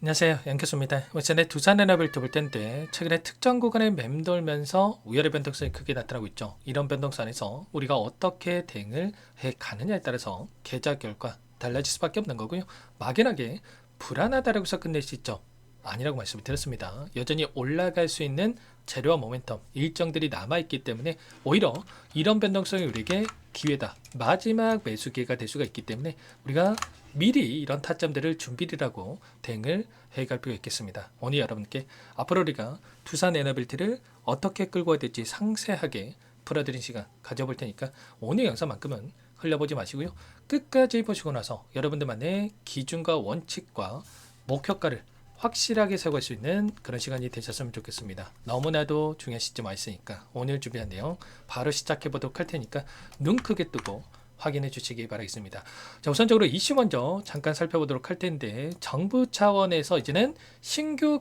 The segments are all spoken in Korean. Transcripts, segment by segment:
안녕하세요, 양교수입니다. 이번에 두산에너빌트 볼 텐데 최근에 특정 구간에 맴돌면서 우열의 변동성이 크게 나타나고 있죠. 이런 변동성 안에서 우리가 어떻게 대응을 해 가느냐에 따라서 계좌 결과 달라질 수밖에 없는 거고요. 막연하게 불안하다라고 해서 끝낼 수 있죠. 아니라고 말씀을 드렸습니다. 여전히 올라갈 수 있는 재료와 모멘텀 일정들이 남아있기 때문에 오히려 이런 변동성이 우리에게 기회다. 마지막 매수 기회가 될 수가 있기 때문에 우리가 미리 이런 타점들을 준비를 하고 대응을 해갈 필요가 있겠습니다. 오늘 여러분께 앞으로 우리가 두산 에너빌티를 어떻게 끌고 가야 될지 상세하게 풀어드린 시간 가져볼 테니까 오늘 영상만큼은 흘려보지 마시고요. 끝까지 보시고 나서 여러분들만의 기준과 원칙과 목표가를 확실하게 세워갈 수 있는 그런 시간이 되셨으면 좋겠습니다. 너무나도 중요한 시점 와 있으니까 오늘 준비한 내용 바로 시작해 보도록 할 테니까 눈 크게 뜨고 확인해 주시기 바라겠습니다. 자, 우선적으로 이슈 먼저 잠깐 살펴보도록 할 텐데 정부 차원에서 이제는 신규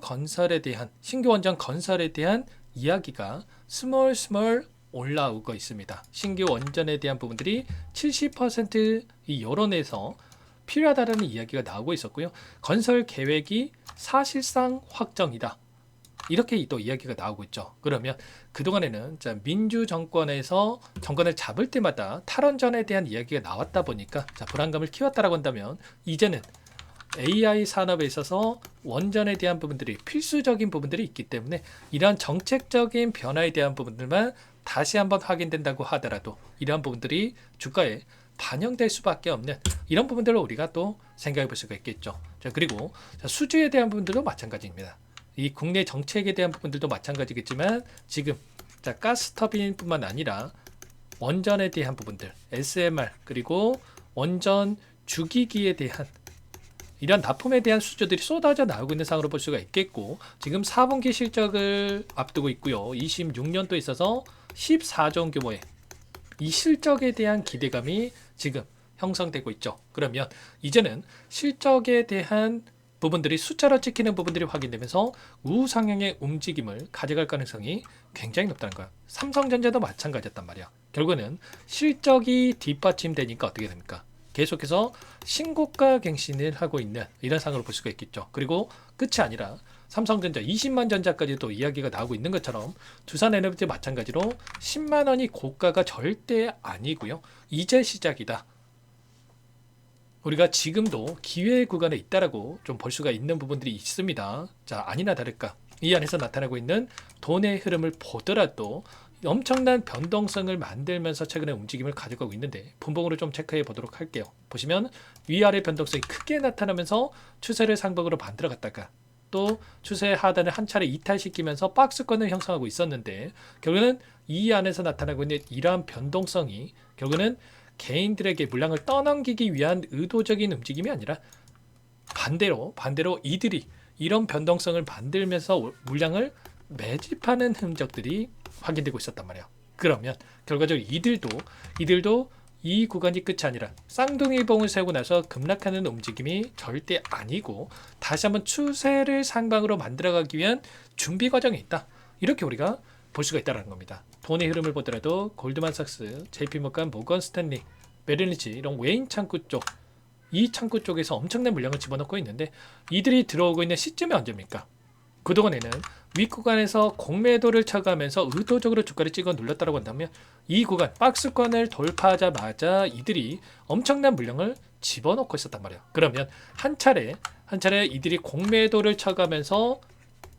원전 건설에 대한 이야기가 스멀스멀 올라오고 있습니다. 신규 원전에 대한 부분들이 70%이 여론에서 필요하다는 이야기가 나오고 있었고요. 건설 계획이 사실상 확정이다. 이렇게 또 이야기가 나오고 있죠. 그러면 그동안에는 민주 정권에서 정권을 잡을 때마다 탈원전에 대한 이야기가 나왔다 보니까 불안감을 키웠다라고 한다면 이제는 AI 산업에 있어서 원전에 대한 부분들이 필수적인 부분들이 있기 때문에 이러한 정책적인 변화에 대한 부분들만 다시 한번 확인된다고 하더라도 이러한 부분들이 주가에 반영될 수밖에 없는 이런 부분들을 우리가 또 생각해 볼 수가 있겠죠. 그리고 수주에 대한 부분들도 마찬가지입니다. 이 국내 정책에 대한 부분들도 마찬가지겠지만 지금 가스터빈뿐만 아니라 원전에 대한 부분들, SMR 그리고 원전 주기기에 대한 이런 납품에 대한 수주들이 쏟아져 나오고 있는 상으로 볼 수가 있겠고 지금 4분기 실적을 앞두고 있고요. 26년도에 있어서 14조 원 규모의 이 실적에 대한 기대감이 지금 형성되고 있죠. 그러면 이제는 실적에 대한 부분들이 숫자로 찍히는 부분들이 확인되면서 우상향의 움직임을 가져갈 가능성이 굉장히 높다는 거야. 삼성전자도 마찬가지였단 말이야. 결국에는 실적이 뒷받침되니까 어떻게 됩니까? 계속해서 신고가 갱신을 하고 있는 이런 상황으로 볼 수가 있겠죠. 그리고 끝이 아니라 삼성전자 20만 전자까지도 이야기가 나오고 있는 것처럼 두산에너지 마찬가지로 10만 원이 고가가 절대 아니고요. 이제 시작이다. 우리가 지금도 기회 구간에 있다라고 좀 볼 수가 있는 부분들이 있습니다. 자, 아니나 다를까 이 안에서 나타나고 있는 돈의 흐름을 보더라도 엄청난 변동성을 만들면서 최근에 움직임을 가져가고 있는데 분봉으로 좀 체크해 보도록 할게요. 보시면 위아래 변동성이 크게 나타나면서 추세를 상방으로 만들어 갔다가 또 추세 하단을 한 차례 이탈시키면서 박스권을 형성하고 있었는데 결국에는 이 안에서 나타나고 있는 이러한 변동성이 결국에는 개인들에게 물량을 떠넘기기 위한 의도적인 움직임이 아니라 반대로 이들이 이런 변동성을 만들면서 물량을 매집하는 흔적들이 확인되고 있었단 말이에요. 그러면 결과적으로 이들도 이 구간이 끝이 아니라 쌍둥이봉을 세우고 나서 급락하는 움직임이 절대 아니고 다시 한번 추세를 상방으로 만들어가기 위한 준비 과정에 있다. 이렇게 우리가 볼 수가 있다는 겁니다. 돈의 흐름을 보더라도 골드만삭스, JP모간, 모건 스탠리, 메릴린치 이런 외인 창구 쪽, 이 창구 쪽에서 엄청난 물량을 집어넣고 있는데 이들이 들어오고 있는 시점이 언제입니까? 그동안에는 윗구간에서 공매도를 쳐가면서 의도적으로 주가를 찍어 눌렀다고 한다면 이 구간 박스권을 돌파하자마자 이들이 엄청난 물량을 집어넣고 있었단 말이에요. 그러면 한 차례 이들이 공매도를 쳐가면서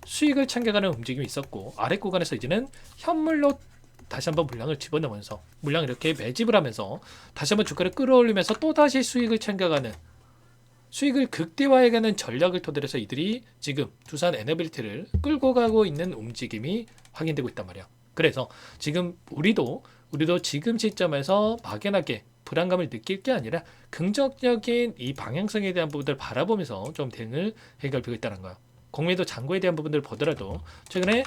수익을 챙겨가는 움직임이 있었고 아래 구간에서 이제는 현물로 다시 한번 물량을 집어넣으면서 물량을 이렇게 매집을 하면서 다시 한번 주가를 끌어올리면서 또다시 수익을 챙겨가는 수익을 극대화해가는 전략을 토대로 해서 이들이 지금 두산 에너빌티를 끌고 가고 있는 움직임이 확인되고 있단 말이야. 그래서 지금 우리도 지금 시점에서 막연하게 불안감을 느낄 게 아니라 긍정적인 이 방향성에 대한 부분들을 바라보면서 좀 대응을 해갈 필요가 있다는 거야. 공매도 잔고에 대한 부분들을 보더라도 최근에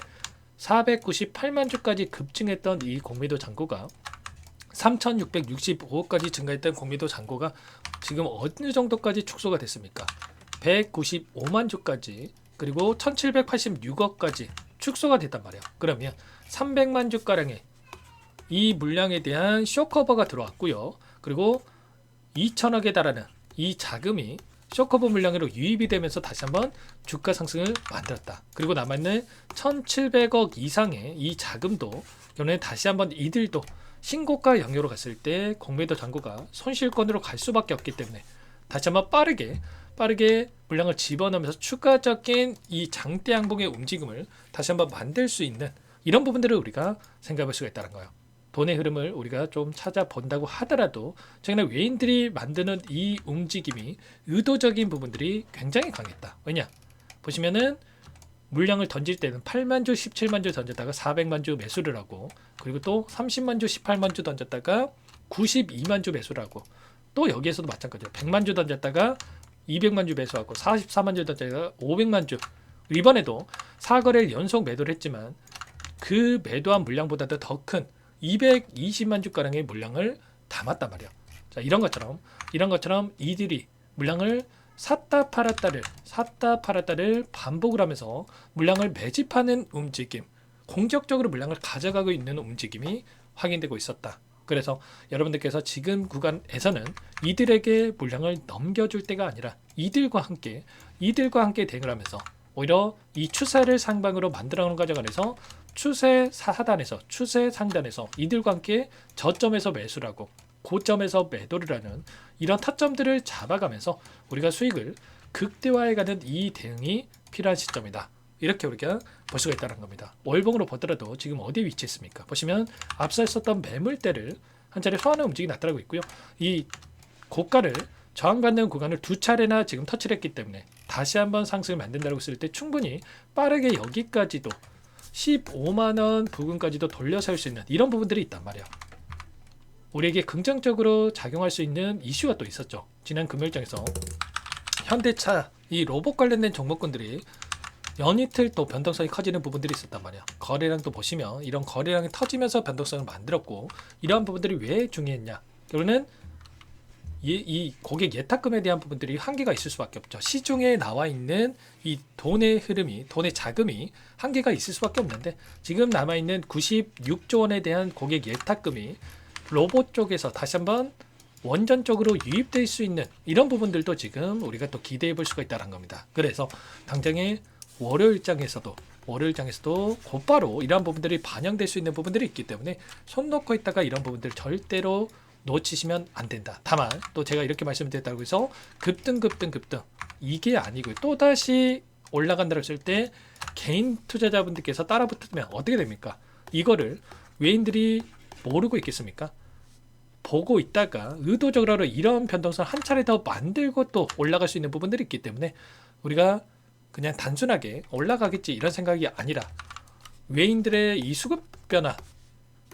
498만 주까지 급증했던 이 공매도 잔고가 3,665억까지 증가했던 공매도 잔고가 지금 어느 정도까지 축소가 됐습니까? 195만 주까지 그리고 1,786억까지 축소가 됐단 말이에요. 그러면 300만 주가량의 이 물량에 대한 쇼커버가 들어왔고요. 그리고 2천억에 달하는 이 자금이 쇼커브 물량으로 유입이 되면서 다시 한번 주가 상승을 만들었다. 그리고 남아있는 1700억 이상의 이 자금도 이번에 다시 한번 이들도 신고가 영역으로 갔을 때 공매도 잔고가 손실권으로 갈 수밖에 없기 때문에 다시 한번 빠르게 물량을 집어넣으면서 추가적인 이 장대 양봉의 움직임을 다시 한번 만들 수 있는 이런 부분들을 우리가 생각해 볼 수가 있다는 거예요. 돈의 흐름을 우리가 좀 찾아본다고 하더라도 최근에 외인들이 만드는 이 움직임이 의도적인 부분들이 굉장히 강했다. 왜냐? 보시면은 물량을 던질 때는 8만 주, 17만 주 던졌다가 400만 주 매수를 하고, 그리고 또 30만 주, 18만 주 던졌다가 92만 주 매수를 하고, 또 여기에서도 마찬가지예요. 100만 주 던졌다가 200만 주 매수하고 44만 주 던졌다가 500만 주. 이번에도 4거래를 연속 매도를 했지만 그 매도한 물량보다도 더 큰 220만 주가량의 물량을 담았단 말이야. 자, 이런 것처럼 이들이 물량을 샀다 팔았다를 반복을 하면서 물량을 매집하는 움직임, 공격적으로 물량을 가져가고 있는 움직임이 확인되고 있었다. 그래서 여러분들께서 지금 구간에서는 이들에게 물량을 넘겨줄 때가 아니라 이들과 함께 대응을 하면서 오히려 이 추세를 상방으로 만들어가는 과정 안에서 추세 하단에서 추세 상단에서 이들과 함께 저점에서 매수를 하고 고점에서 매도를 하는 이런 타점들을 잡아가면서 우리가 수익을 극대화해가는 이 대응이 필요한 시점이다. 이렇게 우리가 볼 수가 있다는 겁니다. 월봉으로 보더라도 지금 어디에 위치했습니까? 보시면 앞서 했었던 매물대를 한 차례 소화하는 움직임이 나타나고 있고요. 이 고가를 저항받는 구간을 두 차례나 지금 터치를 했기 때문에 다시 한번 상승을 만든다고 했을 때 충분히 빠르게 여기까지도 15만원 부근까지도 돌려세울 수 있는 이런 부분들이 있단 말이야. 우리에게 긍정적으로 작용할 수 있는 이슈가 또 있었죠. 지난 금요일장에서 현대차 이 로봇 관련된 종목군들이 연이틀 또 변동성이 커지는 부분들이 있었단 말이야. 거래량도 보시면 이런 거래량이 터지면서 변동성을 만들었고, 이러한 부분들이 왜 중요했냐? 결론은 이 고객 예탁금에 대한 부분들이 한계가 있을 수밖에 없죠. 시중에 나와 있는 이 돈의 흐름이, 돈의 자금이 한계가 있을 수밖에 없는데, 지금 남아있는 96조 원에 대한 고객 예탁금이 로봇 쪽에서 다시 한번 원전적으로 유입될 수 있는 이런 부분들도 지금 우리가 또 기대해 볼 수가 있다는 겁니다. 그래서 당장에 월요일장에서도 곧바로 이러한 부분들이 반영될 수 있는 부분들이 있기 때문에 손 놓고 있다가 이런 부분들 절대로 놓치시면 안 된다. 다만 또 제가 이렇게 말씀드렸다고 해서 급등 이게 아니고요. 또다시 올라간다고 했을 때 개인 투자자분들께서 따라 붙으면 어떻게 됩니까? 이거를 외인들이 모르고 있겠습니까? 보고 있다가 의도적으로 이런 변동성 한 차례 더 만들고 또 올라갈 수 있는 부분들이 있기 때문에 우리가 그냥 단순하게 올라가겠지 이런 생각이 아니라 외인들의 이 수급 변화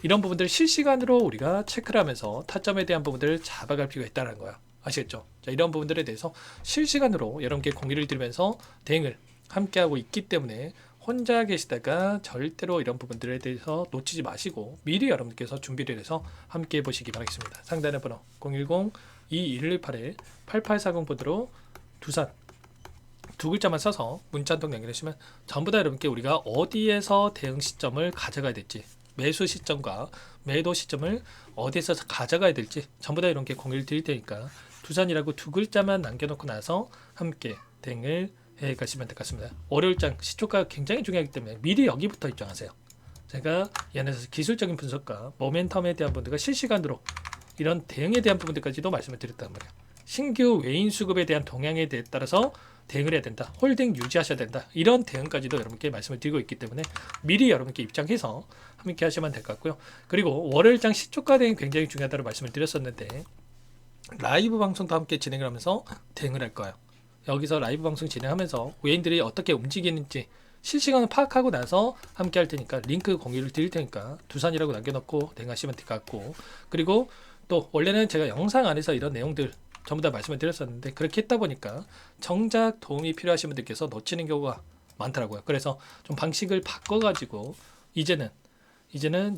이런 부분들을 실시간으로 우리가 체크를 하면서 타점에 대한 부분들을 잡아갈 필요가 있다는 거야. 아시겠죠? 자, 이런 부분들에 대해서 실시간으로 여러분께 공유를 드리면서 대응을 함께하고 있기 때문에 혼자 계시다가 절대로 이런 부분들에 대해서 놓치지 마시고 미리 여러분께서 준비를 해서 함께 보시기 바라겠습니다. 상단의 번호 010-2118-8840번으로 두산 두 글자만 써서 문자 한 통 연결해주시면 전부 다 여러분께 우리가 어디에서 대응 시점을 가져가야 될지, 매수 시점과 매도 시점을 어디에서 가져가야 될지 전부 다 이렇게 공유를 드릴 테니까 두산이라고 두 글자만 남겨놓고 나서 함께 대응을 해 가시면 될 것 같습니다. 월요일장 시초가가 굉장히 중요하기 때문에 미리 여기부터 입장하세요. 제가 이 안에서 기술적인 분석과 모멘텀에 대한 부분들과 실시간으로 이런 대응에 대한 부분들까지도 말씀을 드렸단 말이에요. 신규 외인 수급에 대한 동향에 따라서 대응을 해야 된다. 홀딩 유지하셔야 된다. 이런 대응까지도 여러분께 말씀을 드리고 있기 때문에 미리 여러분께 입장해서 함께 하시면 될 것 같고요. 그리고 월요일장 시초가 대응 굉장히 중요하다고 말씀을 드렸었는데 라이브 방송도 함께 진행을 하면서 대응을 할 거예요. 여기서 라이브 방송 진행하면서 외인들이 어떻게 움직이는지 실시간으로 파악하고 나서 함께 할 테니까 링크 공유를 드릴 테니까 두산이라고 남겨놓고 대응하시면 될 것 같고, 그리고 또 원래는 제가 영상 안에서 이런 내용들 전부 다 말씀을 드렸었는데 그렇게 했다 보니까 정작 도움이 필요하신 분들께서 놓치는 경우가 많더라고요. 그래서 좀 방식을 바꿔가지고 이제는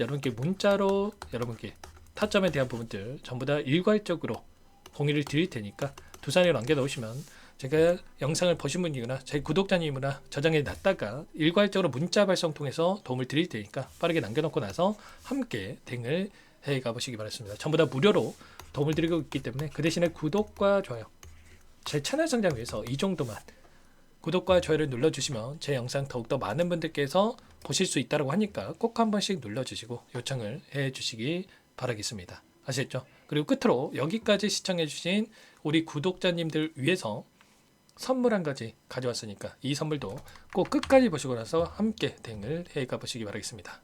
여러분께 문자로 여러분께 타점에 대한 부분들 전부 다 일괄적으로 공유를 드릴 테니까 두산에 남겨놓으시면 제가 영상을 보신 분이거나 제 구독자님이나 저장해 놨다가 일괄적으로 문자 발송 통해서 도움을 드릴 테니까 빠르게 남겨놓고 나서 함께 대응을 해 가보시기 바랍니다. 전부 다 무료로 도움을 드리고 있기 때문에 그 대신에 구독과 좋아요 제 채널 성장 위해서 이 정도만 구독과 좋아요를 눌러주시면 제 영상 더욱더 많은 분들께서 보실 수 있다고 하니까 꼭 한 번씩 눌러주시고 요청을 해주시기 바라겠습니다. 아시겠죠? 그리고 끝으로 여기까지 시청해주신 우리 구독자님들 위해서 선물 한 가지 가져왔으니까 이 선물도 꼭 끝까지 보시고 나서 함께 대응을 해가 보시기 바라겠습니다.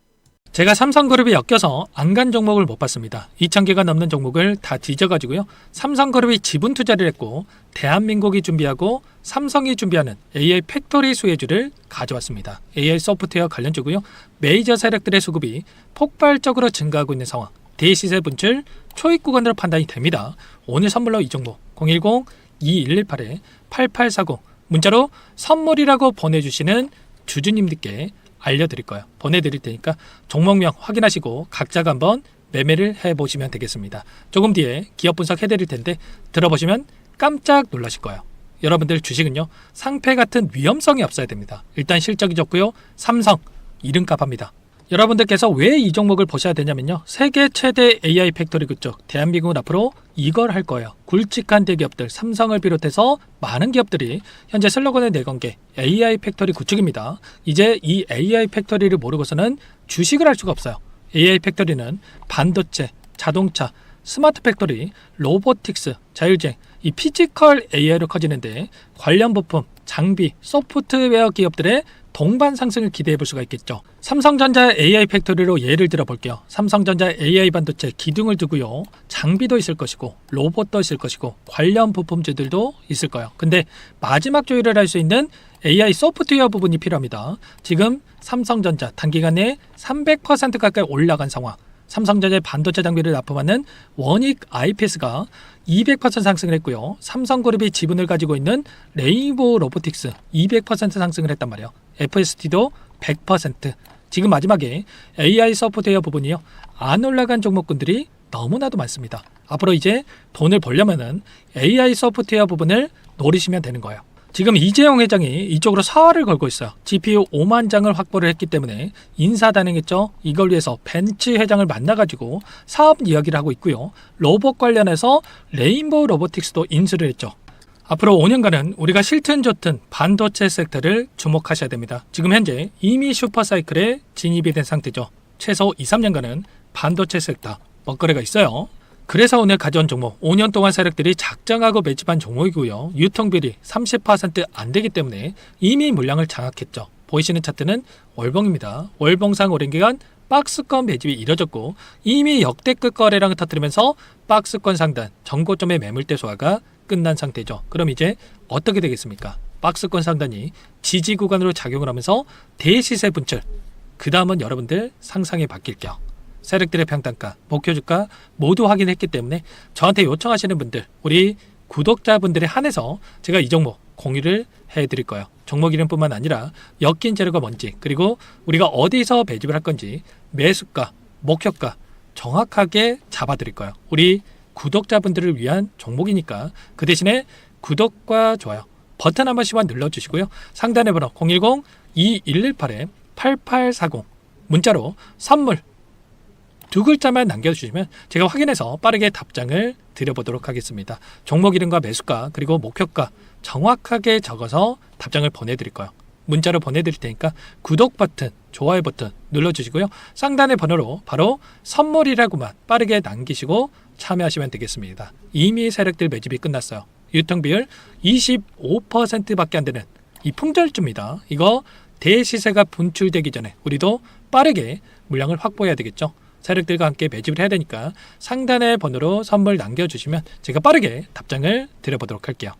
제가 삼성그룹이 엮여서 안 간 종목을 못 봤습니다. 2,000개가 넘는 종목을 다 뒤져가지고요. 삼성그룹이 지분 투자를 했고 대한민국이 준비하고 삼성이 준비하는 AI 팩토리 수혜주를 가져왔습니다. AI 소프트웨어 관련주고요. 메이저 세력들의 수급이 폭발적으로 증가하고 있는 상황. 대시세 분출 초입 구간으로 판단이 됩니다. 오늘 선물로 이 종목 010-2118-8840 문자로 선물이라고 보내주시는 주주님들께 알려드릴 거예요. 보내드릴 테니까 종목명 확인하시고 각자가 한번 매매를 해보시면 되겠습니다. 조금 뒤에 기업 분석 해드릴 텐데 들어보시면 깜짝 놀라실 거예요. 여러분들 주식은요 상패 같은 위험성이 없어야 됩니다. 일단 실적이 좋고요. 삼성 이름값 합니다. 여러분들께서 왜 이 종목을 보셔야 되냐면요. 세계 최대 AI 팩토리 그쪽 대한민국은 앞으로 이걸 할 거예요. 굵직한 대기업들 삼성을 비롯해서 많은 기업들이 현재 슬로건을 내건 게 AI 팩토리 구축입니다. 이제 이 AI 팩토리를 모르고서는 주식을 할 수가 없어요. AI 팩토리는 반도체, 자동차, 스마트 팩토리, 로보틱스, 자율주행, 이 피지컬 AI로 커지는데 관련 부품, 장비, 소프트웨어 기업들의 동반 상승을 기대해 볼 수가 있겠죠. 삼성전자 AI 팩토리로 예를 들어 볼게요. 삼성전자 AI 반도체 기둥을 두고요. 장비도 있을 것이고 로봇도 있을 것이고 관련 부품주들도 있을 거예요. 근데 마지막 조율을 할 수 있는 AI 소프트웨어 부분이 필요합니다. 지금 삼성전자 단기간에 300% 가까이 올라간 상황. 삼성전자의 반도체 장비를 납품하는 원익 IPS가 200% 상승을 했고요. 삼성그룹이 지분을 가지고 있는 레인보우 로보틱스 200% 상승을 했단 말이에요. FST도 100%. 지금 마지막에 AI 소프트웨어 부분이요. 안 올라간 종목군들이 너무나도 많습니다. 앞으로 이제 돈을 벌려면은 AI 소프트웨어 부분을 노리시면 되는 거예요. 지금 이재용 회장이 이쪽으로 사활을 걸고 있어요. GPU 5만 장을 확보를 했기 때문에 인사단행했죠. 이걸 위해서 벤츠 회장을 만나가지고 사업 이야기를 하고 있고요. 로봇 관련해서 레인보우 로보틱스도 인수를 했죠. 앞으로 5년간은 우리가 싫든 좋든 반도체 섹터를 주목하셔야 됩니다. 지금 현재 이미 슈퍼사이클에 진입이 된 상태죠. 최소 2-3년간은 반도체 섹터 먹거리가 있어요. 그래서 오늘 가져온 종목 5년 동안 세력들이 작정하고 매집한 종목이고요. 유통비율이 30% 안 되기 때문에 이미 물량을 장악했죠. 보이시는 차트는 월봉입니다. 월봉상 오랜 기간 박스권 매집이 이뤄졌고 이미 역대급 거래량을 터뜨리면서 박스권 상단 정고점의 매물대 소화가 끝난 상태죠. 그럼 이제 어떻게 되겠습니까? 박스권 상단이 지지 구간으로 작용을 하면서 대시세 분출. 그 다음은 여러분들 상상에 맡길게요. 세력들의 평단가, 목표주가 모두 확인했기 때문에 저한테 요청하시는 분들, 우리 구독자분들에 한해서 제가 이 종목 공유를 해드릴 거예요. 종목 이름뿐만 아니라 엮인 재료가 뭔지, 그리고 우리가 어디서 매집을 할 건지 매수가, 목표가 정확하게 잡아드릴 거예요. 우리 구독자분들을 위한 종목이니까 그 대신에 구독과 좋아요 버튼 한 번씩만 눌러주시고요. 상단에 번호 010-2118-8840 문자로 선물 두 글자만 남겨주시면 제가 확인해서 빠르게 답장을 드려보도록 하겠습니다. 종목 이름과 매수가 그리고 목표가 정확하게 적어서 답장을 보내드릴 거예요. 문자로 보내드릴 테니까 구독 버튼, 좋아요 버튼 눌러주시고요. 상단의 번호로 바로 선물이라고만 빠르게 남기시고 참여하시면 되겠습니다. 이미 세력들 매집이 끝났어요. 유통비율 25%밖에 안 되는 이 품절주입니다. 이거 대시세가 분출되기 전에 우리도 빠르게 물량을 확보해야 되겠죠. 세력들과 함께 매집을 해야 되니까 상단의 번호로 선물 남겨주시면 제가 빠르게 답장을 드려보도록 할게요.